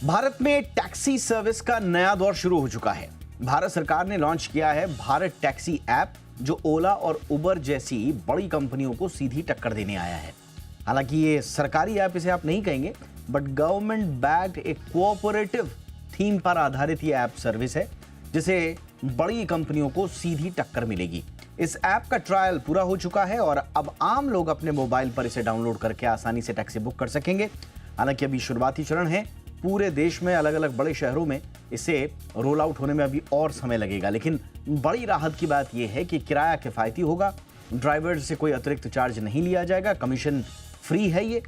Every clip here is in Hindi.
भारत में टैक्सी सर्विस का नया दौर शुरू हो चुका है। भारत सरकार ने लॉन्च किया है भारत टैक्सी ऐप, जो ओला और उबर जैसी बड़ी कंपनियों को सीधी टक्कर देने आया है। हालांकि ये सरकारी ऐप इसे आप नहीं कहेंगे, बट गवर्नमेंट बैक्ड एक कोऑपरेटिव थीम पर आधारित ये ऐप सर्विस है, जिसे बड़ी कंपनियों को सीधी टक्कर मिलेगी। इस ऐप का ट्रायल पूरा हो चुका है और अब आम लोग अपने मोबाइल पर इसे डाउनलोड करके आसानी से टैक्सी बुक कर सकेंगे। हालांकि अभी शुरुआती चरण है, पूरे देश में अलग अलग बड़े शहरों में इसे रोल आउट होने में अभी और समय लगेगा। लेकिन बड़ी राहत की बात यह है कि किराया किफायती होगा, ड्राइवर से कोई अतिरिक्त चार्ज नहीं लिया जाएगा, कमीशन फ्री है ये।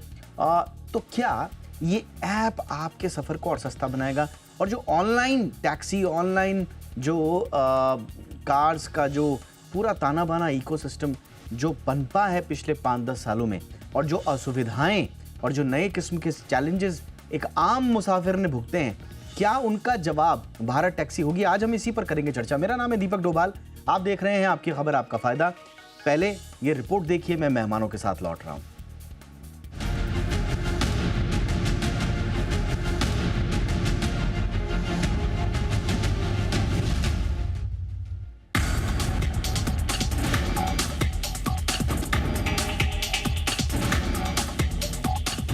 तो क्या ये ऐप आपके सफर को और सस्ता बनाएगा? और जो ऑनलाइन टैक्सी, ऑनलाइन जो कार्स का जो पूरा ताना बाना इकोसिस्टम जो पनपा है पिछले 5-10 सालों में, और जो असुविधाएं और जो नए किस्म के चैलेंजेस एक आम मुसाफिर ने भुगते हैं, क्या उनका जवाब भारत टैक्सी होगी? आज हम इसी पर करेंगे चर्चा। मेरा नाम है दीपक डोभाल, आप देख रहे हैं आपकी खबर आपका फायदा। पहले ये रिपोर्ट देखिए, मैं मेहमानों के साथ लौट रहा हूं।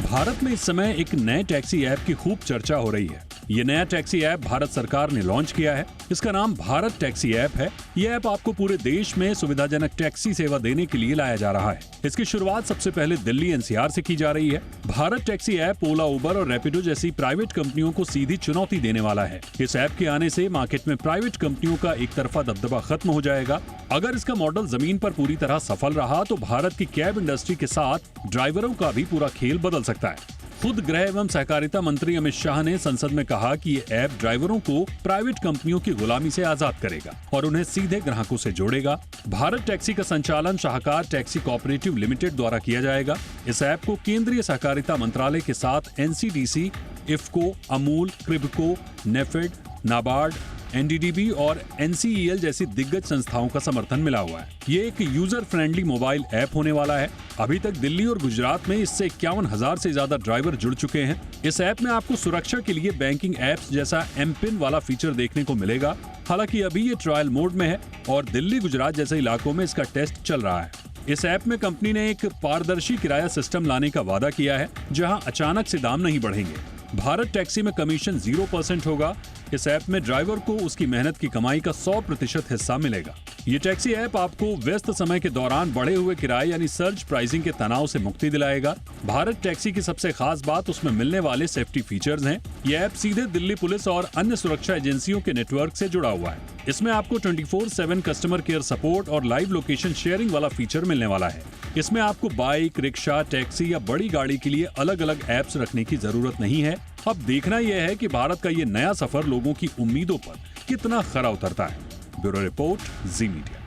भारत में इस समय एक नए टैक्सी ऐप की खूब चर्चा हो रही है। ये नया टैक्सी ऐप भारत सरकार ने लॉन्च किया है। इसका नाम भारत टैक्सी ऐप है। ये ऐप आपको पूरे देश में सुविधाजनक टैक्सी सेवा देने के लिए लाया जा रहा है। इसकी शुरुआत सबसे पहले दिल्ली एनसीआर से की जा रही है। भारत टैक्सी ऐप ओला, उबर और रैपिडो जैसी प्राइवेट कंपनियों को सीधी चुनौती देने वाला है। इस ऐप के आने से मार्केट में प्राइवेट कंपनियों का एक तरफा दबदबा खत्म हो जाएगा। अगर इसका मॉडल जमीन पर पूरी तरह सफल रहा तो भारत की कैब इंडस्ट्री के साथ ड्राइवरों का भी पूरा खेल बदल सकता है। खुद गृह एवं सहकारिता मंत्री अमित शाह ने संसद में कहा कि ये ऐप ड्राइवरों को प्राइवेट कंपनियों की गुलामी से आजाद करेगा और उन्हें सीधे ग्राहकों से जोड़ेगा। भारत टैक्सी का संचालन शाहकार टैक्सी कोऑपरेटिव लिमिटेड द्वारा किया जाएगा। इस ऐप को केंद्रीय सहकारिता मंत्रालय के साथ एनसीडीसी, इफ्को, अमूल, क्रिबको, नेफेड, नाबार्ड, एनडीडीबी और एनसीईएल जैसी दिग्गज संस्थाओं का समर्थन मिला हुआ है। ये एक यूजर फ्रेंडली मोबाइल ऐप होने वाला है। अभी तक दिल्ली और गुजरात में इससे 51,000 से ज्यादा ड्राइवर जुड़ चुके हैं। इस ऐप में आपको सुरक्षा के लिए बैंकिंग ऐप्स जैसा एमपिन वाला फीचर देखने को मिलेगा। हालांकि अभी ये ट्रायल मोड में है और दिल्ली, गुजरात जैसे इलाकों में इसका टेस्ट चल रहा है। इस ऐप में कंपनी ने एक पारदर्शी किराया सिस्टम लाने का वादा किया है, जहां अचानक से दाम नहीं बढ़ेंगे। भारत टैक्सी में कमीशन 0% होगा। इस ऐप में ड्राइवर को उसकी मेहनत की कमाई का 100% हिस्सा मिलेगा। ये टैक्सी ऐप आपको व्यस्त समय के दौरान बढ़े हुए किराए यानी सर्ज प्राइसिंग के तनाव से मुक्ति दिलाएगा। भारत टैक्सी की सबसे खास बात उसमें मिलने वाले सेफ्टी फीचर्स हैं। ये ऐप सीधे दिल्ली पुलिस और अन्य सुरक्षा एजेंसियों के नेटवर्क से जुड़ा हुआ है। इसमें आपको 24/7 कस्टमर केयर सपोर्ट और लाइव लोकेशन शेयरिंग वाला फीचर मिलने वाला है। इसमें आपको बाइक, रिक्शा, टैक्सी या बड़ी गाड़ी के लिए अलग अलग ऐप्स रखने की जरूरत नहीं है। अब देखना यह है कि भारत का ये नया सफर लोगों की उम्मीदों पर कितना खरा उतरता है। ब्यूरो रिपोर्ट, जी मीडिया।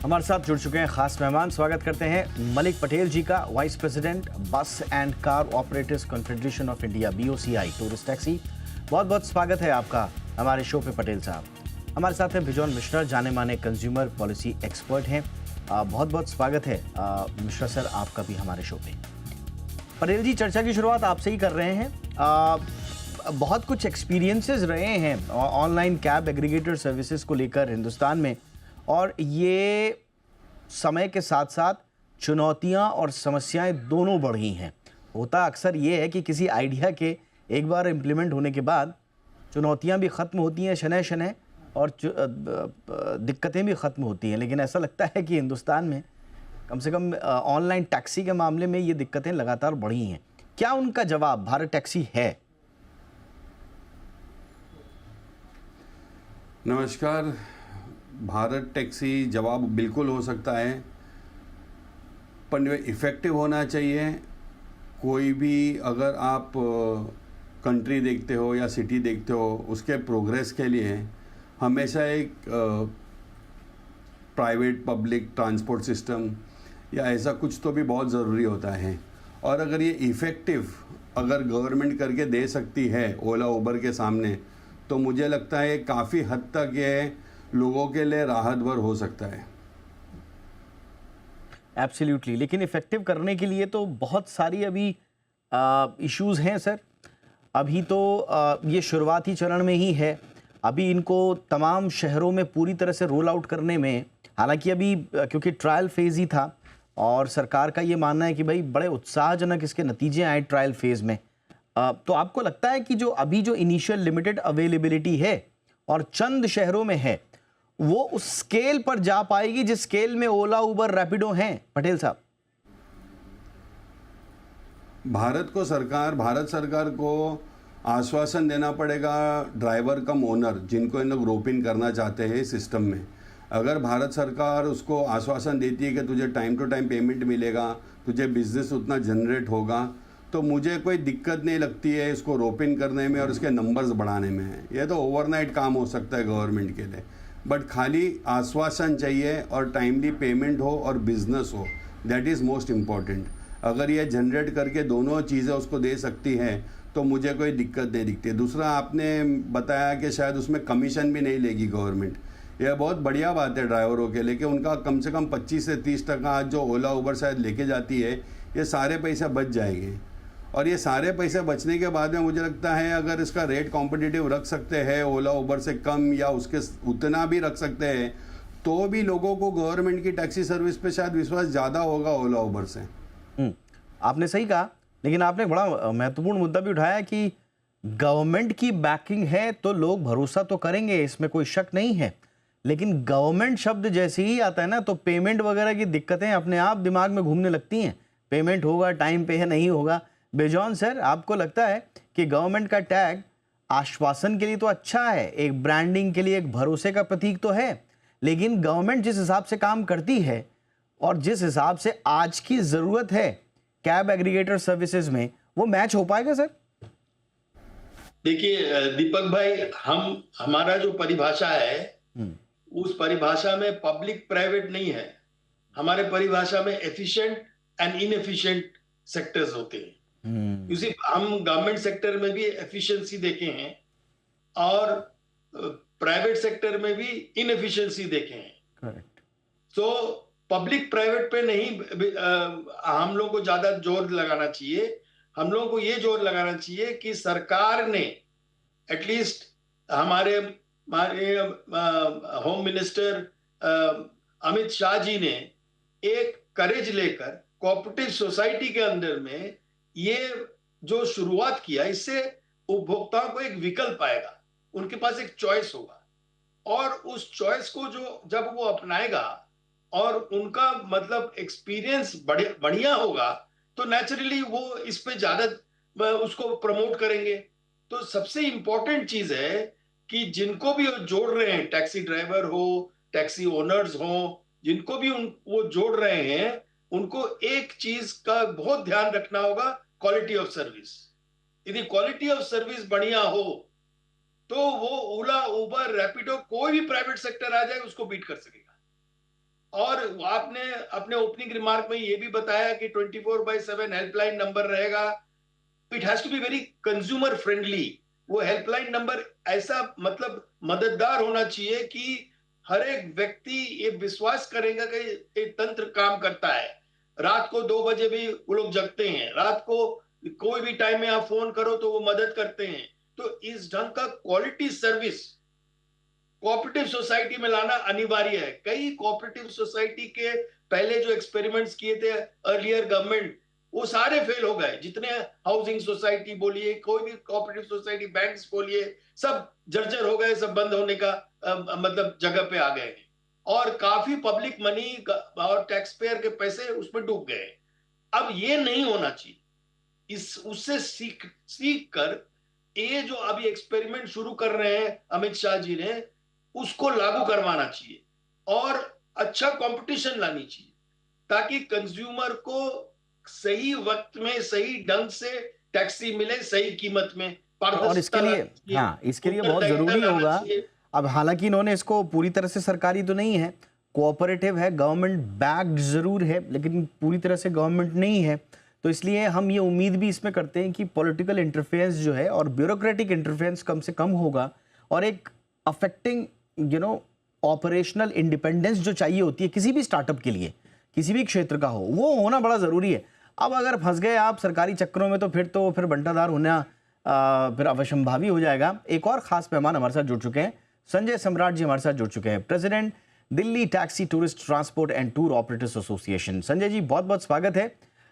हमारे साथ जुड़ चुके हैं खास मेहमान। स्वागत करते हैं मलिक पटेल जी का, वाइस प्रेसिडेंट बस and car operators confederation of India, BOCI tourist taxi. बहुत बहुत स्वागत है आपका हमारे शो पे पटेल साहब। हमारे साथ हैं बिजॉन मिश्रा, जाने माने कंज्यूमर पॉलिसी एक्सपर्ट हैं। बहुत बहुत स्वागत है मिश्रा सर आपका भी हमारे शो पे। पटेल जी, चर्चा की शुरुआत आपसे ही कर रहे हैं। बहुत कुछ एक्सपीरियंसेस रहे हैं ऑनलाइन कैब एग्रीगेटर सर्विसेज को लेकर हिंदुस्तान में, और ये समय के साथ साथ चुनौतियां और समस्याएं दोनों बढ़ी हैं। होता अक्सर ये है कि किसी आइडिया के एक बार इम्प्लीमेंट होने के बाद चुनौतियां भी ख़त्म होती हैं शनह शनह, और दिक्कतें भी ख़त्म होती हैं। लेकिन ऐसा लगता है कि हिंदुस्तान में कम से कम ऑनलाइन टैक्सी के मामले में ये दिक्कतें लगातार बढ़ी हैं। क्या उनका जवाब भारत टैक्सी है? नमस्कार। भारत टैक्सी जवाब बिल्कुल हो सकता है, पर इफ़ेक्टिव होना चाहिए। कोई भी अगर आप कंट्री देखते हो या सिटी देखते हो, उसके प्रोग्रेस के लिए हमेशा एक प्राइवेट पब्लिक ट्रांसपोर्ट सिस्टम या ऐसा कुछ तो भी बहुत ज़रूरी होता है। और अगर ये इफ़ेक्टिव अगर गवर्नमेंट करके दे सकती है ओला उबर के सामने, तो मुझे लगता है काफ़ी हद तक ये लोगों के लिए राहतवर हो सकता है। एब्सोल्युटली। लेकिन इफेक्टिव करने के लिए तो बहुत सारी अभी इश्यूज हैं सर? अभी तो ये शुरुआती चरण में ही है, अभी इनको तमाम शहरों में पूरी तरह से रोल आउट करने में, हालांकि अभी क्योंकि ट्रायल फेज ही था और सरकार का ये मानना है कि भाई बड़े उत्साहजनक इसके नतीजे आए ट्रायल फेज में, तो आपको लगता है कि जो अभी जो इनिशियल लिमिटेड अवेलेबिलिटी है और चंद शहरों में है, वो उस स्केल पर जा पाएगी जिस स्केल में ओला, उबर, रैपिडो हैं? पटेल साहब, भारत सरकार को आश्वासन देना पड़ेगा ड्राइवर कम ओनर जिनको इन लोग रोप इन करना चाहते हैं सिस्टम में। अगर भारत सरकार उसको आश्वासन देती है कि तुझे टाइम टू टाइम पेमेंट मिलेगा, तुझे बिजनेस उतना जनरेट होगा, तो मुझे कोई दिक्कत नहीं लगती है इसको रोप इन करने में और उसके नंबर्स बढ़ाने में। ये तो ओवरनाइट काम हो सकता है गवर्नमेंट के लिए, बट खाली आश्वासन चाहिए और टाइमली पेमेंट हो और बिजनेस हो, दैट इज़ मोस्ट इम्पॉर्टेंट। अगर ये जनरेट करके दोनों चीज़ें उसको दे सकती हैं तो मुझे कोई दिक्कत नहीं दिखती। दूसरा, आपने बताया कि शायद उसमें कमीशन भी नहीं लेगी गवर्नमेंट, यह बहुत बढ़िया बात है ड्राइवरों के लिए कि उनका कम से कम 25 से 30% जो ओला उबर शायद लेके जाती है, ये सारे पैसे बच जाएंगे। और ये सारे पैसे बचने के बाद में मुझे लगता है अगर इसका रेट कॉम्पिटिटिव रख सकते हैं, ओला उबर से कम या उसके उतना भी रख सकते हैं, तो भी लोगों को गवर्नमेंट की टैक्सी सर्विस पे शायद विश्वास ज़्यादा होगा ओला उबर से। आपने सही कहा, लेकिन आपने बड़ा महत्वपूर्ण मुद्दा भी उठाया कि गवर्नमेंट की बैकिंग है तो लोग भरोसा तो करेंगे, इसमें कोई शक नहीं है, लेकिन गवर्नमेंट शब्द जैसे ही आता है ना तो पेमेंट वगैरह की दिक्कतें अपने आप दिमाग में घूमने लगती हैं। पेमेंट होगा, टाइम पे है, नहीं होगा। बेजॉन सर, आपको लगता है कि गवर्नमेंट का टैग आश्वासन के लिए तो अच्छा है, एक ब्रांडिंग के लिए एक भरोसे का प्रतीक तो है, लेकिन गवर्नमेंट जिस हिसाब से काम करती है और जिस हिसाब से आज की ज़रूरत है कैब एग्रीगेटर सर्विसेज में, वो मैच हो पाएगा सर? देखिए दीपक भाई, हमारा जो परिभाषा है उस परिभाषा में पब्लिक प्राइवेट नहीं है। हमारे परिभाषा में एफिशिएंट एंड इनएफिशिएंट सेक्टर्स होते हैं। उसी हम गवर्नमेंट सेक्टर में भी एफिशिएंसी देखे हैं और प्राइवेट सेक्टर में भी इनएफिशिएंसी देखे हैं। करेक्ट। तो पब्लिक प्राइवेट पे नहीं हम लोग को ज्यादा जोर लगाना चाहिए। हम लोगों को ये जोर लगाना चाहिए कि सरकार ने एटलीस्ट हमारे होम मिनिस्टर अमित शाह जी ने एक करेज लेकर कोऑपरेटिव सोसाइटी के अंदर में ये जो शुरुआत किया, इससे उपभोक्ताओं को एक विकल्प आएगा, उनके पास एक चॉइस होगा और उस चॉइस को जो जब वो अपनाएगा और उनका मतलब एक्सपीरियंस बढ़िया होगा तो नेचुरली वो इस पे ज्यादा उसको प्रमोट करेंगे। तो सबसे इंपॉर्टेंट चीज है कि जिनको भी वो जोड़ रहे हैं, टैक्सी ड्राइवर हो, टैक्सी ओनर्स हो, जिनको भी वो जोड़ रहे हैं, उनको एक चीज का बहुत ध्यान रखना होगा, क्वालिटी ऑफ सर्विस। यदि क्वालिटी ऑफ सर्विस बढ़िया हो तो वो ओला, उबर, रैपिडो, कोई भी प्राइवेट सेक्टर आ जाए उसको बीट कर सकेगा। और आपने अपने ओपनिंग रिमार्क में ये भी बताया कि 24/7 हेल्पलाइन नंबर रहेगा। It has to be very consumer friendly. वो हेल्पलाइन नंबर ऐसा मतलब मददगार होना चाहिए कि हर एक व्यक्ति ये विश्वास करेगा कि ये तंत्र काम करता है। रात को 2 बजे भी वो लोग जगते हैं, रात को कोई भी टाइम में आप फोन करो तो वो मदद करते हैं। तो इस ढंग का क्वालिटी सर्विस कोऑपरेटिव सोसाइटी में लाना अनिवार्य है। कई कोऑपरेटिव सोसाइटी के पहले जो एक्सपेरिमेंट्स किए थे अर्लियर गवर्नमेंट, वो सारे फेल हो गए। जितने हाउसिंग सोसाइटी बोलिए, कोई भी कोऑपरेटिव सोसाइटी, बैंक्स बोलिए, सब जर्जर हो गए, सब बंद होने का मतलब जगह पे आ गए और काफी पब्लिक मनी और टैक्स पेयर के पैसे उसमें डूब गए। अब ये नहीं होना चाहिए। उससे सीख कर ये जो अभी एक्सपेरिमेंट शुरू कर रहे हैं अमित शाह जी ने, उसको लागू करवाना चाहिए और अच्छा कंपटीशन लानी चाहिए ताकि कंज्यूमर को सही वक्त में सही ढंग से टैक्सी मिले, सही कीमत में। और इसके लिए बहुत जरूरी होगा। अब हालांकि इन्होंने इसको पूरी तरह से सरकारी तो नहीं है, कोऑपरेटिव है, गवर्नमेंट बैक्ड जरूर है, लेकिन पूरी तरह से गवर्नमेंट नहीं है। तो इसलिए हम ये उम्मीद भी इसमें करते हैं कि पॉलिटिकल इंटरफेरेंस जो है और ब्यूरोक्रेटिक इंटरफेरेंस कम से कम होगा और एक अफेक्टिंग ऑपरेशनल इंडिपेंडेंस जो चाहिए होती है किसी भी स्टार्टअप के लिए, किसी भी क्षेत्र का हो, वो होना बड़ा ज़रूरी है। अब अगर फंस गए आप सरकारी चक्करों में तो फिर बंटाधार होना फिर अवश्यंभावी हो जाएगा। एक और खास मेहमान हमारे साथ जुड़ चुके हैं, संजय सम्राट जी हमारे साथ जुड़ चुके हैं, president Delhi taxi tourist transport and tour operators association. Sanjay ji बहुत बहुत स्वागत है।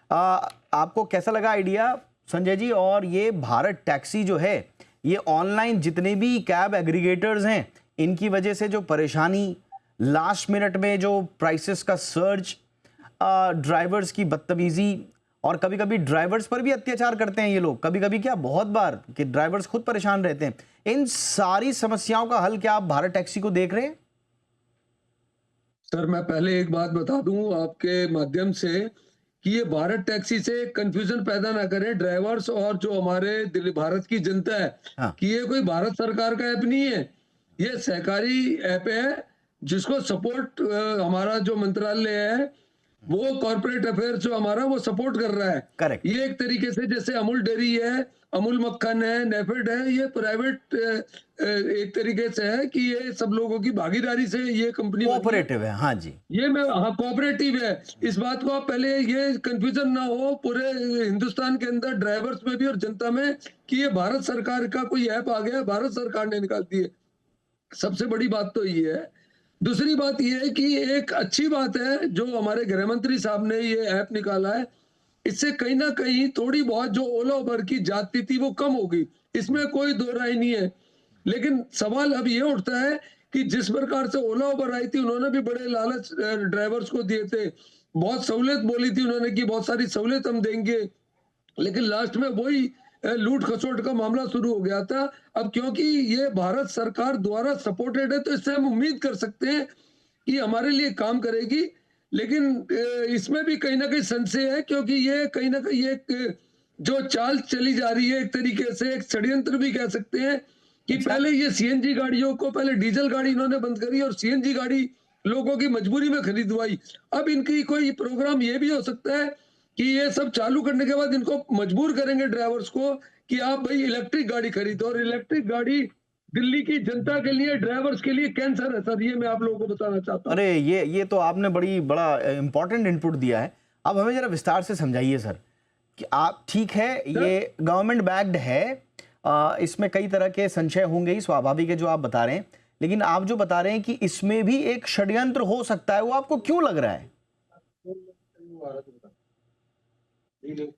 आपको कैसा लगा आइडिया संजय जी? और ये भारत टैक्सी जो है, ये ऑनलाइन जितने भी कैब एग्रीगेटर्स हैं, इनकी वजह से जो परेशानी, लास्ट मिनट में जो प्राइसेस का सर्ज, ड्राइवर्स की बदतमीजी, और कभी कभी ड्राइवर्स पर भी अत्याचार करते हैं ये लोग, कभी कभी क्या बहुत बार कि ड्राइवर्स खुद परेशान रहते हैं, इन सारी समस्याओं का हल क्या आप भारत टैक्सी को देख रहे हैं? सर, मैं पहले एक बात बता दूं आपके माध्यम से कि ये भारत टैक्सी से कंफ्यूजन पैदा ना करें ड्राइवर्स और जो हमारे दिल्ली भारत की जनता है। हाँ। कि ये कोई भारत सरकार का ऐप नहीं है, ये सहकारी ऐप है जिसको सपोर्ट हमारा जो मंत्रालय है, वो कॉर्पोरेट अफेयर्स जो हमारा वो सपोर्ट कर रहा है। करेक्ट। ये एक तरीके से जैसे अमूल डेयरी है, अमूल मक्खन है, नेफेड है, ये प्राइवेट एक तरीके से है कि ये सब लोगों की भागीदारी से ये कंपनी कोऑपरेटिव है। हाँ जी, ये मैं कोऑपरेटिव है। इस बात को आप पहले ये कंफ्यूजन ना हो पूरे हिंदुस्तान के अंदर ड्राइवर्स में भी और जनता में कि ये भारत सरकार का कोई ऐप आ गया, भारत सरकार ने निकाल दी है। सबसे बड़ी बात तो ये है। दूसरी बात ये है कि एक अच्छी बात है जो हमारे गृह मंत्री साहब ने ये ऐप निकाला है, इससे कहीं ना कहीं थोड़ी बहुत जो ओला उबर की जाती थी वो कम होगी, इसमें कोई दो राय नहीं है। लेकिन सवाल अब ये उठता है कि जिस प्रकार से ओला उबर आई थी, उन्होंने भी बड़े लालच ड्राइवर्स को दिए थे, बहुत सहूलियत बोली थी उन्होंने कि बहुत सारी सहूलियत हम देंगे, लेकिन लास्ट में वही लूट खसोट का मामला शुरू हो गया था। अब क्योंकि ये भारत सरकार द्वारा सपोर्टेड है, तो इससे हम उम्मीद कर सकते हैं कि हमारे लिए काम करेगी। लेकिन इसमें भी कहीं ना कहीं संशय है, क्योंकि ये कहीं ना कहीं एक जो चाल चली जा रही है, एक तरीके से एक षड्यंत्र भी कह सकते हैं कि पहले ये सीएनजी गाड़ियों को, पहले डीजल गाड़ी इन्होंने बंद करी और सीएनजी गाड़ी लोगों की मजबूरी में खरीदवाई। अब इनकी कोई प्रोग्राम ये भी हो सकता है कि ये सब चालू करने के बाद इनको मजबूर करेंगे ड्राइवर्स को कि आप भाई इलेक्ट्रिक गाड़ी खरीदो, और इलेक्ट्रिक गाड़ी दिल्ली की जनता के लिए, ड्राइवर्स के लिए कैंसर है सर, ये मैं आप लोगों को बताना चाहता हूँ। अरे ये तो आपने बड़ा इंपॉर्टेंट इनपुट दिया है। अब हमें जरा विस्तार से समझाइए सर कि आप, ठीक है ये गवर्नमेंट बैक्ड है, इसमें कई तरह के संशय होंगे ही, स्वाभाविक है जो आप बता रहे हैं, लेकिन आप जो बता रहे हैं कि इसमें भी एक षड्यंत्र हो सकता है, वो आपको क्यों लग रहा है?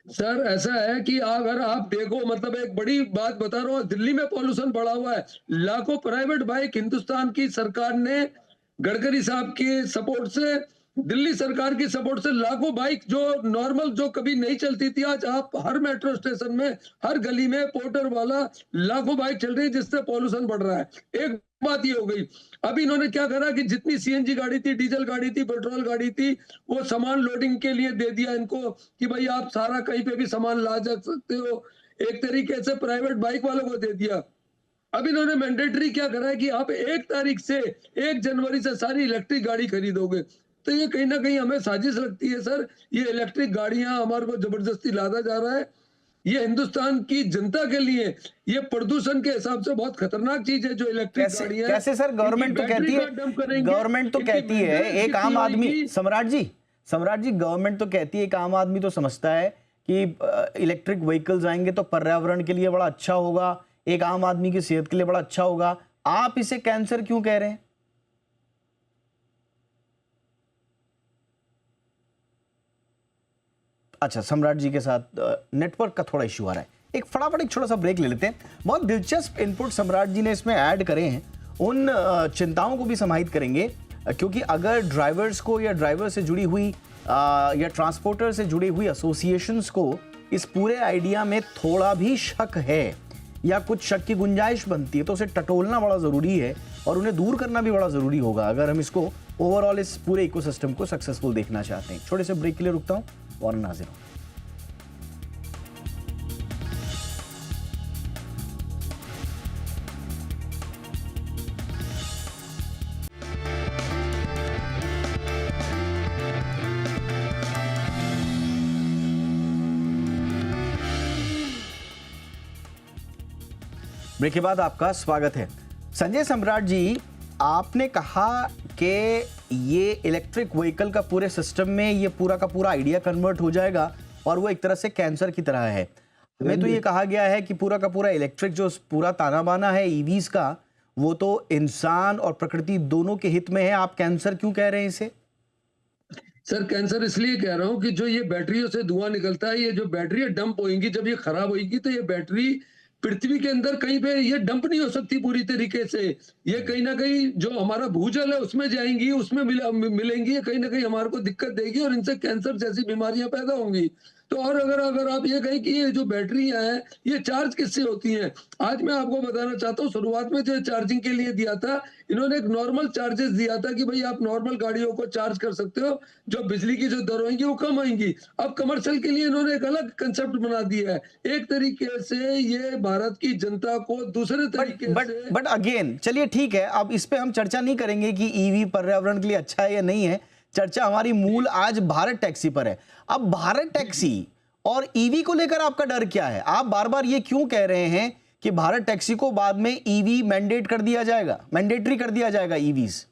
सर ऐसा है कि अगर आप देखो, मतलब एक बड़ी बात बता रहा हूँ, दिल्ली में पॉल्यूशन बढ़ा हुआ है, लाखों प्राइवेट बाइक हिंदुस्तान की सरकार ने गडकरी साहब के सपोर्ट से, दिल्ली सरकार की सपोर्ट से लाखों बाइक जो नॉर्मल जो कभी नहीं चलती थी, आज आप हर मेट्रो स्टेशन में, हर गली में पोर्टर वाला लाखों बाइक चल रही है, जिससे पॉल्यूशन बढ़ रहा है। एक बात ये हो गई। अब इन्होंने क्या करा कि जितनी सीएनजी गाड़ी थी, डीजल गाड़ी थी, पेट्रोल गाड़ी थी, वो सामान लोडिंग के लिए दे दिया इनको कि भाई आप सारा कहीं पे भी सामान ला जा सकते हो, एक तरीके से प्राइवेट बाइक वालों को दे दिया। अब इन्होंने मैंडेटरी क्या करा है कि आप 1 तारीख से, 1 जनवरी से सारी इलेक्ट्रिक गाड़ी खरीदोगे। तो ये कहीं ना कहीं हमें साजिश लगती है सर, ये इलेक्ट्रिक गाड़ियां हमारे को जबरदस्ती लादा जा रहा है। ये हिंदुस्तान की जनता के लिए ये प्रदूषण के हिसाब से बहुत खतरनाक चीज है जो इलेक्ट्रिक गाड़ियां। कैसे सर? गवर्नमेंट तो कहती है एक आम आदमी, सम्राट जी गवर्नमेंट तो कहती है, एक आम आदमी तो समझता है कि इलेक्ट्रिक व्हीकल्स आएंगे तो पर्यावरण के लिए बड़ा अच्छा होगा, एक आम आदमी की सेहत के लिए बड़ा अच्छा होगा। आप इसे कैंसर क्यों कह रहे हैं? अच्छा, सम्राट जी के साथ नेटवर्क का थोड़ा इश्यू आ रहा है, एक फटाफट एक छोटा सा ब्रेक ले लेते हैं। बहुत दिलचस्प इनपुट सम्राट जी ने इसमें ऐड करे हैं, उन चिंताओं को भी समाहित करेंगे, क्योंकि अगर ड्राइवर्स को या ड्राइवर से जुड़ी हुई या ट्रांसपोर्टर से जुड़ी हुई एसोसिएशंस को इस पूरे आइडिया में थोड़ा भी शक है या कुछ शक की गुंजाइश बनती है, तो उसे टटोलना बड़ा ज़रूरी है और उन्हें दूर करना भी बड़ा ज़रूरी होगा, अगर हम इसको ओवरऑल इस पूरे इकोसिस्टम को सक्सेसफुल देखना चाहते हैं। छोटे से ब्रेक के लिए रुकता हूँ, फौरन हाजिर हूं। ब्रेक के बाद आपका स्वागत है। संजय सम्राट जी, आपने कहा कि ये इलेक्ट्रिक व्हीकल का पूरे सिस्टम में ये पूरा का पूरा आइडिया कन्वर्ट हो जाएगा और वो एक तरह से कैंसर की तरह है। हमें तो ये कहा गया है कि पूरा का पूरा इलेक्ट्रिक जो पूरा ताना बाना है ईवीज का, वो तो इंसान और प्रकृति दोनों के हित में है। आप कैंसर क्यों कह रहे हैं इसे? सर कैंसर इसलिए कह रहा हूँ कि जो ये बैटरियों से धुआं निकलता है, ये जो बैटरी डंप होगी, जब ये खराब होगी तो ये बैटरी पृथ्वी के अंदर कहीं पे ये डंप नहीं हो सकती पूरी तरीके से। ये कहीं ना कहीं जो हमारा भूजल है उसमें जाएंगी, उसमें मिलेंगी, ये कहीं ना कहीं हमारे को दिक्कत देगी और इनसे कैंसर जैसी बीमारियां पैदा होंगी। तो और अगर अगर आप ये कहें कि ये जो बैटरियां हैं ये चार्ज किससे होती हैं, आज मैं आपको बताना चाहता हूँ, शुरुआत में जो चार्जिंग के लिए दिया था इन्होंने एक नॉर्मल चार्जेस दिया था कि भाई आप नॉर्मल गाड़ियों को चार्ज कर सकते हो, जो बिजली की जो दर होंगी वो कम आएंगी। अब कमर्शियल के लिए इन्होंने एक अलग कंसेप्ट बना दिया है। एक तरीके से ये भारत की जनता को दूसरे तरीके से बट अगेन चलिए ठीक है, अब इस पे हम चर्चा नहीं करेंगे कि ईवी पर्यावरण के लिए अच्छा है या नहीं है। चर्चा हमारी मूल आज भारत टैक्सी पर है। अब भारत टैक्सी और ईवी को लेकर आपका डर क्या है? आप बार बार ये क्यों कह रहे हैं कि भारत टैक्सी को बाद में ईवी मैंडेट कर दिया जाएगा, मैंडेटरी कर दिया जाएगा ईवीज?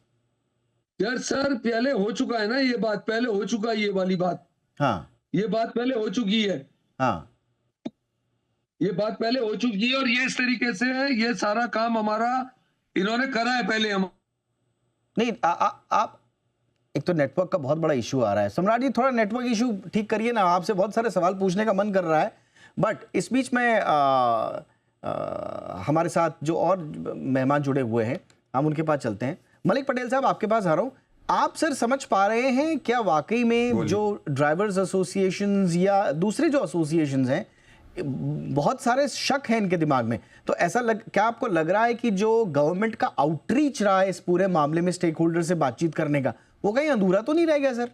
यार सर पहले हो चुका है ना, ये बात पहले हो चुका है, ये वाली बात, हाँ ये बात पहले हो चुकी है, हाँ ये बात पहले हो चुकी है और ये इस तरीके से है, ये सारा काम हमारा इन्होंने करा है पहले। हम नहीं आप एक तो नेटवर्क का बहुत बड़ा इशू आ रहा है। सम्राट जी थोड़ा नेटवर्क इशू ठीक करिए ना, आपसे बहुत सारे सवाल पूछने का मन कर रहा है। बट इस बीच में हमारे साथ जो और मेहमान जुड़े हुए हैं हम उनके पास चलते हैं। मलिक पटेल साहब आपके पास आ रहा हूँ। आप सर समझ पा रहे हैं क्या वाकई में जो ड्राइवर्स एसोसिएशंस या दूसरे जो एसोसिएशंस हैं, बहुत सारे शक हैं इनके दिमाग में, तो ऐसा क्या आपको लग रहा है कि जो गवर्नमेंट का आउटरीच रहा है इस पूरे मामले में स्टेक होल्डर से बातचीत करने का, वो कहीं अधूरा तो नहीं रह गया सर?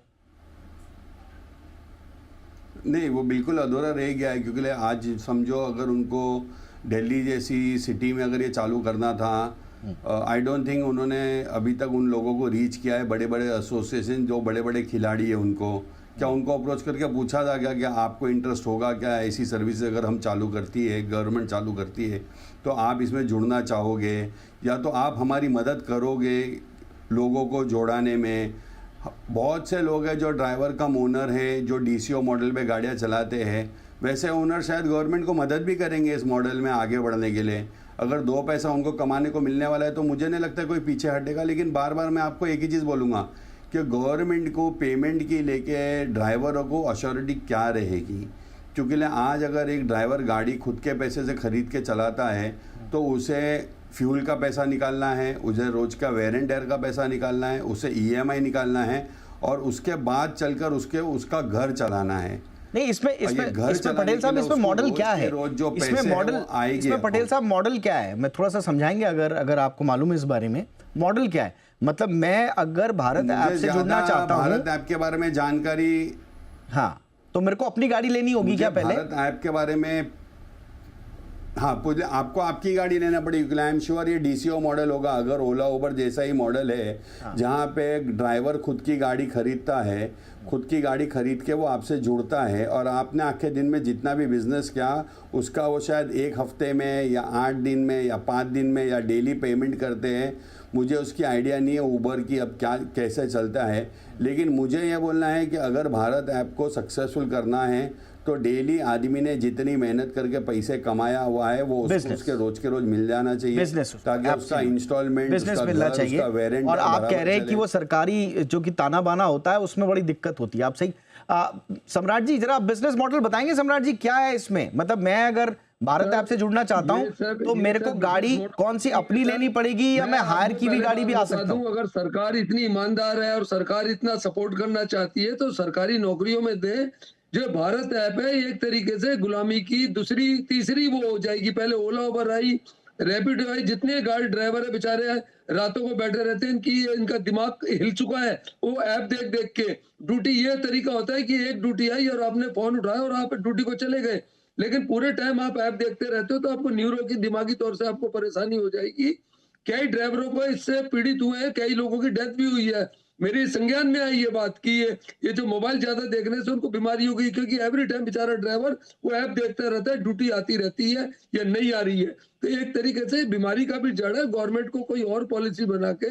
नहीं, वो बिल्कुल अधूरा रह गया है, क्योंकि आज समझो अगर उनको दिल्ली जैसी सिटी में अगर ये चालू करना था, आई डोंट थिंक उन्होंने अभी तक उन लोगों को रीच किया है, बड़े बड़े एसोसिएशन जो बड़े बड़े खिलाड़ी है उनको क्या उनको अप्रोच करके पूछा था क्या आपको इंटरेस्ट होगा क्या, ऐसी सर्विस अगर हम चालू करती है, गवर्नमेंट चालू करती है, तो आप इसमें जुड़ना चाहोगे या तो आप हमारी मदद करोगे लोगों को जोड़ाने में? बहुत से लोग हैं जो ड्राइवर कम ओनर हैं, जो डीसीओ मॉडल पे गाड़ियाँ चलाते हैं, वैसे ओनर शायद गवर्नमेंट को मदद भी करेंगे इस मॉडल में आगे बढ़ने के लिए। अगर 2 पैसा उनको कमाने को मिलने वाला है तो मुझे नहीं लगता कोई पीछे हटेगा। लेकिन बार बार मैं आपको एक ही चीज़ बोलूँगा कि गवर्नमेंट को पेमेंट की लेके ड्राइवरों को अश्योरिटी क्या रहेगी, क्योंकि आज अगर एक ड्राइवर गाड़ी खुद के पैसे से ख़रीद के चलाता है तो उसे फ्यूल का पैसा निकालना है, उसे रोज का वेयर एंड टेयर का पैसा निकालना है, उसे ईएमआई निकालना है और उसके बाद चलकर उसका घर चलाना है। नहीं, इसमें पटेल साहब इसमें मॉडल क्या है? इसमें पटेल साहब मॉडल क्या है? मैं थोड़ा सा समझाएंगे अगर आपको मालूम है इस बारे में, मॉडल क्या है? मतलब मैं अगर भारत ऐप से जुड़ना चाहता हूँ, भारत ऐप के बारे में जानकारी, हाँ, तो मेरे को अपनी गाड़ी लेनी होगी क्या पहले? भारत ऐप के बारे में हाँ, आपको आपकी गाड़ी लेना पड़ेगी। आई एम श्योर ये डीसीओ मॉडल होगा, अगर ओला उबर जैसा ही मॉडल है, हाँ। जहाँ पे ड्राइवर खुद की गाड़ी खरीदता है, खुद की गाड़ी खरीद के वो आपसे जुड़ता है और आपने आखे दिन में जितना भी बिजनेस किया उसका वो शायद 1 हफ्ते में या 8 दिन में या 5 दिन में या डेली पेमेंट करते हैं। मुझे उसकी आइडिया नहीं है उबर की अब क्या कैसे चलता है, लेकिन मुझे ये बोलना है कि अगर भारत ऐप को सक्सेसफुल करना है तो डेली आदमी ने जितनी मेहनत करके पैसे कमाया हुआ है वो उसके रोज के रोज मिल जाना चाहिए, ताकि उसका इंस्टॉलमेंट मिलना चाहिए। और आप कह रहे हैं कि वो सरकारी जो कि ताना बाना होता है उसमें बड़ी दिक्कत होती है, आप सही। सम्राट जी जरा बिजनेस मॉडल बताएंगे। सम्राट जी क्या है इसमें? मतलब मैं अगर भारत ऐप से जुड़ना चाहता हूँ तो मेरे को गाड़ी कौन सी अपनी लेनी पड़ेगी या मैं हायर की भी गाड़ी भी आ सकता हूँ? अगर सरकार इतनी ईमानदार है और सरकार इतना सपोर्ट करना चाहती है तो सरकारी नौकरियों में दे। जो भारत ऐप है एक तरीके से गुलामी की दूसरी तीसरी वो हो जाएगी। पहले ओला उबर आई, रैपिडो आई, जितने गाड़ी ड्राइवर है बेचारे रातों को बैठे रहते हैं, इनका दिमाग हिल चुका है वो ऐप देख देख के। ड्यूटी ये तरीका होता है कि एक ड्यूटी आई और आपने फोन उठाया और आप ड्यूटी को चले गए, लेकिन पूरे टाइम आप ऐप देखते रहते हो तो आपको न्यूरो की दिमागी तौर से आपको परेशानी हो जाएगी। कई ड्राइवरों को इससे पीड़ित हुए हैं, कई लोगों की डेथ भी हुई है। मेरी संज्ञान में आई ये बात कि ये जो मोबाइल ज्यादा देखने से उनको बीमारी हो गई, क्योंकि एवरी टाइम बेचारा ड्राइवर वो ऐप देखता रहता है, ड्यूटी आती रहती है या नहीं आ रही है। तो एक तरीके से बीमारी का भी जड़ है। गवर्नमेंट को कोई और पॉलिसी बना के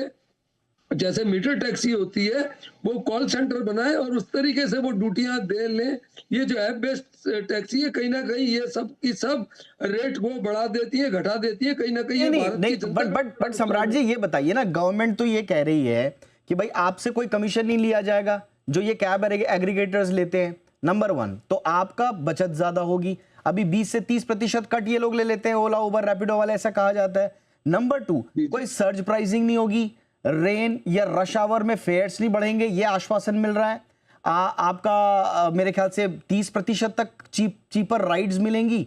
जैसे मीटर टैक्सी होती है वो कॉल सेंटर बनाए और उस तरीके से वो ड्यूटियां दे लें। ये जो ऐप बेस्ड टैक्सी है कहीं ना कहीं ये सब की सब रेट को बढ़ा देती है, घटा देती है, कहीं ना कहीं ये नहीं भारत की नहीं, जनता बट सम्राट जी ये बताइए ना, गवर्नमेंट तो ये कह रही है कि भाई आपसे कोई कमीशन नहीं लिया जाएगा जो ये कैब एग्रीगेटर्स लेते हैं, नंबर 1। तो आपका बचत ज्यादा होगी। अभी 20 से 30% कट ये लोग ले लेते हैं, ओला उबर रैपिडो वाले, ऐसा कहा जाता है। नंबर 2, कोई सर्ज प्राइसिंग नहीं होगी, रेन या रश आवर में फेयर्स नहीं बढ़ेंगे, ये आश्वासन मिल रहा है। आपका मेरे ख्याल से 30% तक चीपर राइड्स मिलेंगी।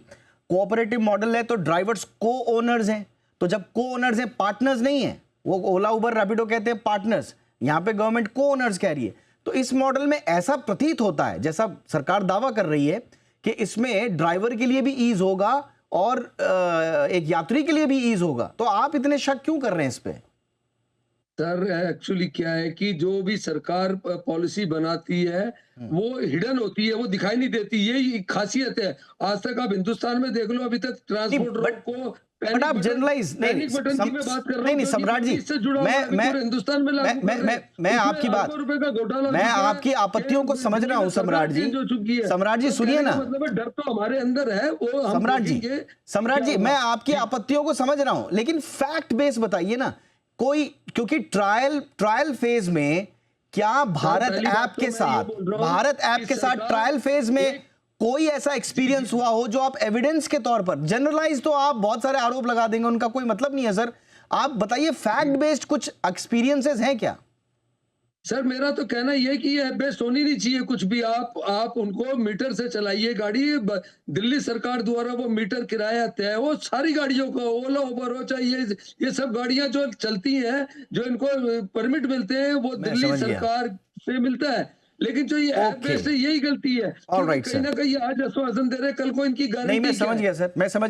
कोऑपरेटिव मॉडल है तो ड्राइवर्स को ओनर्स हैं, तो जब को ओनर्स हैं, पार्टनर्स नहीं है। वो ओला उबर रैपिडो कहते हैं पार्टनर्स, यहां पे गवर्नमेंट को ओनर्स कह रही है। तो इस मॉडल में ऐसा प्रतीत होता है, जैसा सरकार दावा कर रही है, कि इसमें ड्राइवर के लिए भी ईज होगा और एक यात्री के लिए भी ईज होगा। तो आप इतने शक क्यों कर रहे हैं इस पे? सर एक्चुअली क्या है कि जो भी सरकार पॉलिसी बनाती है वो हिडन होती है, वो दिखाई नहीं देती, यही खासियत है। आज तक आप हिंदुस्तान में देख लो, अभी तक ट्रांसपोर्ट रोक को बट आप जनरलाइज नहीं सम्राट जी, मैं आपकी बात, मैं आपकी आपत्तियों को समझ रहा हूं सम्राट जी। सम्राट जी सुनिए ना, मतलब डर तो हमारे अंदर है, वो सम्राट जी मैं आपकी आपत्तियों को समझ रहा हूं, लेकिन फैक्ट बेस बताइए ना कोई, क्योंकि ट्रायल फेज में क्या भारत ऐप के साथ ट्रायल फेज में कोई ऐसा एक्सपीरियंस हुआ हो जो आप एविडेंस के तौर पर, जनरलाइज तो आप बहुत सारे आरोप लगा देंगे, उनका कोई मतलब नहीं है सर। आप बताइए फैक्ट बेस्ड कुछ एक्सपीरियंसेस हैं क्या? सर मेरा तो कहना यह कि ये बेस्ट होनी नहीं चाहिए कुछ भी। आप उनको मीटर से चलाइए गाड़ी। दिल्ली सरकार द्वारा वो मीटर किराया तय है, वो सारी गाड़ियों को, ओला उबर हो चाहे ये सब गाड़ियां जो चलती हैं, जो इनको परमिट मिलते हैं, वो दिल्ली सरकार से मिलता है। लेकिन जो ये ऐप बेस्ड है यही गलती है। ऑलराइट कहीं ना कहीं आज आश्वासन दे रहे, कल को इनकी गारंटी नहीं, मैं समझ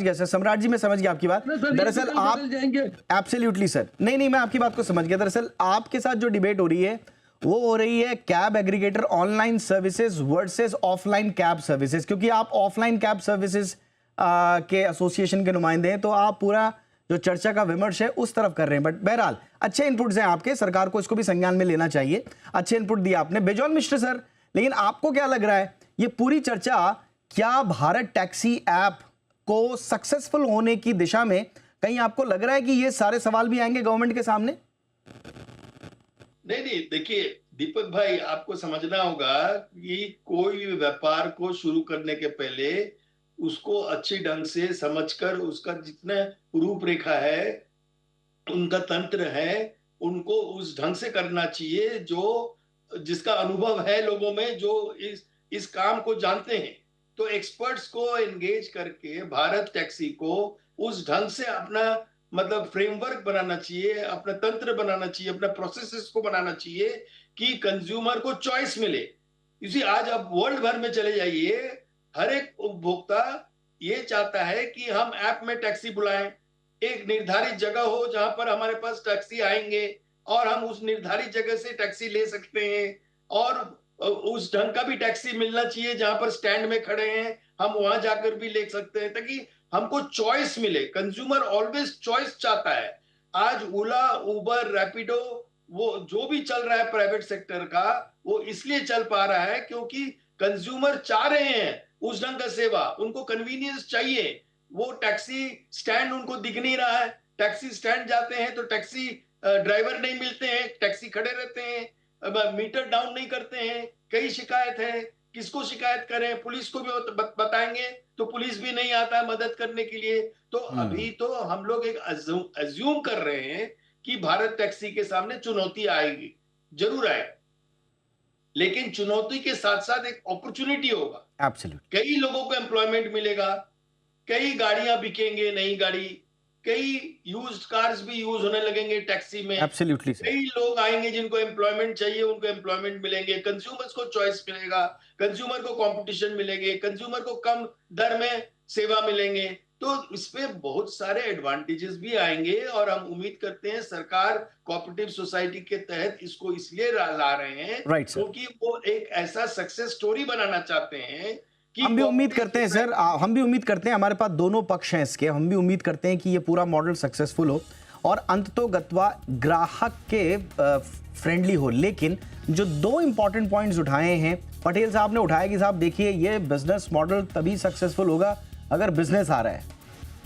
गया सर, सम्राट जी मैं समझ गया आपकी बात। दरअसल आप जाएंगे एब्सोल्युटली सर, नहीं मैं आपकी बात को समझ गया। दरअसल आपके साथ जो डिबेट हो रही है वो हो रही है cab aggregator online services versus offline cab services, क्योंकि आप ऑफलाइन कैब सर्विसेज के एसोसिएशन के नुमाइंदे हैं, तो आप पूरा जो चर्चा का विमर्श है उस तरफ कर रहे हैं। बट बहरहाल अच्छे इनपुट्स हैं आपके, सरकार को इसको भी संज्ञान में लेना चाहिए। अच्छे इनपुट दिया आपने बेजॉन मिश्र सर। लेकिन आपको क्या लग रहा है, ये पूरी चर्चा क्या भारत टैक्सी ऐप को सक्सेसफुल होने की दिशा में, कहीं आपको लग रहा है कि ये सारे सवाल भी आएंगे गवर्नमेंट के सामने? नहीं, देखिए दीपक भाई, आपको समझना होगा कि कोई भी व्यापार को शुरू करने के पहले उसको अच्छी ढंग से समझकर, उसका जितना रूपरेखा है, उनका तंत्र है, उनको उस ढंग से करना चाहिए जो जिसका अनुभव है लोगों में, जो इस काम को जानते हैं। तो एक्सपर्ट्स को एंगेज करके भारत टैक्सी को उस ढंग से अपना मतलब फ्रेमवर्क बनाना चाहिए, अपना तंत्र बनाना चाहिए, अपना प्रोसेसेस को बनाना चाहिए कि कंज्यूमर को चॉइस मिले। इसी आज आप वर्ल्ड भर में चले जाइए, हर एक उपभोक्ता ये चाहता है कि हम ऐप में टैक्सी बुलाएं, एक निर्धारित जगह हो जहां पर हमारे पास टैक्सी आएंगे और हम उस निर्धारित जगह से टैक्सी ले सकते हैं, और उस ढंग का भी टैक्सी मिलना चाहिए जहां पर स्टैंड में खड़े हैं हम वहां जाकर भी ले सकते हैं, ताकि हमको चॉइस मिले। कंज्यूमर ऑलवेज चॉइस चाहता है। आज ओला उबर रैपिडो वो जो भी चल रहा है प्राइवेट सेक्टर का, वो इसलिए चल पा रहा है क्योंकि कंज्यूमर चाह रहे हैं उस ढंग का सेवा, उनको कन्वीनियंस चाहिए। वो टैक्सी स्टैंड उनको दिख नहीं रहा है, टैक्सी स्टैंड जाते हैं तो टैक्सी ड्राइवर नहीं मिलते हैं, टैक्सी खड़े रहते हैं, मीटर डाउन नहीं करते हैं, कई शिकायत है। किसको शिकायत करें, पुलिस को भी बताएंगे तो पुलिस भी नहीं आता है मदद करने के लिए। तो अभी तो हम लोग एक अज्यूम कर रहे हैं कि भारत टैक्सी के सामने चुनौती आएगी, जरूर आए, लेकिन चुनौती के साथ साथ एक अपॉर्चुनिटी होगा। एब्सोल्युटली, कई लोगों को एम्प्लॉयमेंट मिलेगा, कई गाड़ियां बिकेंगे, नई गाड़ी, कई यूज्ड कार्स भी यूज होने लगेंगे टैक्सी में। एब्सोल्युटली, कई लोग आएंगे जिनको एम्प्लॉयमेंट चाहिए, उनको एम्प्लॉयमेंट मिलेंगे, कंज्यूमर्स को चॉइस मिलेगा, कंज्यूमर को कंपटीशन मिलेंगे, कंज्यूमर को कम दर में सेवा मिलेंगे। तो इसमें बहुत सारे एडवांटेजेस भी आएंगे, और हम उम्मीद करते हैं सरकार कोऑपरेटिव सोसाइटी के तहत इसको इसलिए ला रहे हैं क्योंकि वो एक ऐसा सक्सेस स्टोरी बनाना चाहते हैं। हम भी उम्मीद करते हैं सर, हम भी उम्मीद करते हैं, हमारे पास दोनों पक्ष हैं इसके, हम भी उम्मीद करते हैं कि ये पूरा मॉडल सक्सेसफुल हो और अंततोगत्वा ग्राहक के फ्रेंडली हो। लेकिन जो दो इंपॉर्टेंट पॉइंट्स उठाए हैं पटेल साहब ने उठाया कि साहब देखिए ये बिजनेस मॉडल तभी सक्सेसफुल होगा अगर बिजनेस आ रहा है,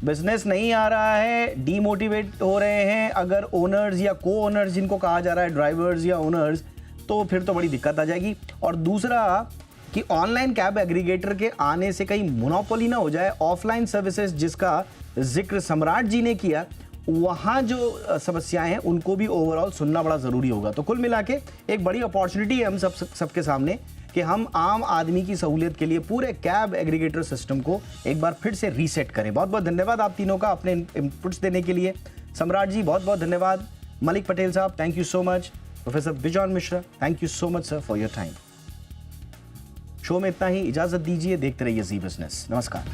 बिजनेस नहीं आ रहा है, डीमोटिवेट हो रहे हैं अगर ओनर्स या को ओनर्स जिनको कहा जा रहा है, ड्राइवर्स या ओनर्स, तो फिर तो बड़ी दिक्कत आ जाएगी। और दूसरा कि ऑनलाइन कैब एग्रीगेटर के आने से कहीं मोनोपोली ना हो जाए ऑफलाइन सर्विसेज जिसका जिक्र सम्राट जी ने किया, वहाँ जो समस्याएं हैं उनको भी ओवरऑल सुनना बड़ा ज़रूरी होगा। तो कुल मिला के एक बड़ी अपॉर्चुनिटी है हम सबके सामने कि हम आम आदमी की सहूलियत के लिए पूरे कैब एग्रीगेटर सिस्टम को एक बार फिर से रीसेट करें। बहुत बहुत धन्यवाद आप तीनों का अपने इनपुट्स देने के लिए। सम्राट जी बहुत बहुत धन्यवाद। मलिक पटेल साहब thank you so much. Professor bison Mishra thank you so much sir for your time. Show में इतना ही, इजाजत दीजिए, देखते रहिए जी बिजनेस। नमस्कार।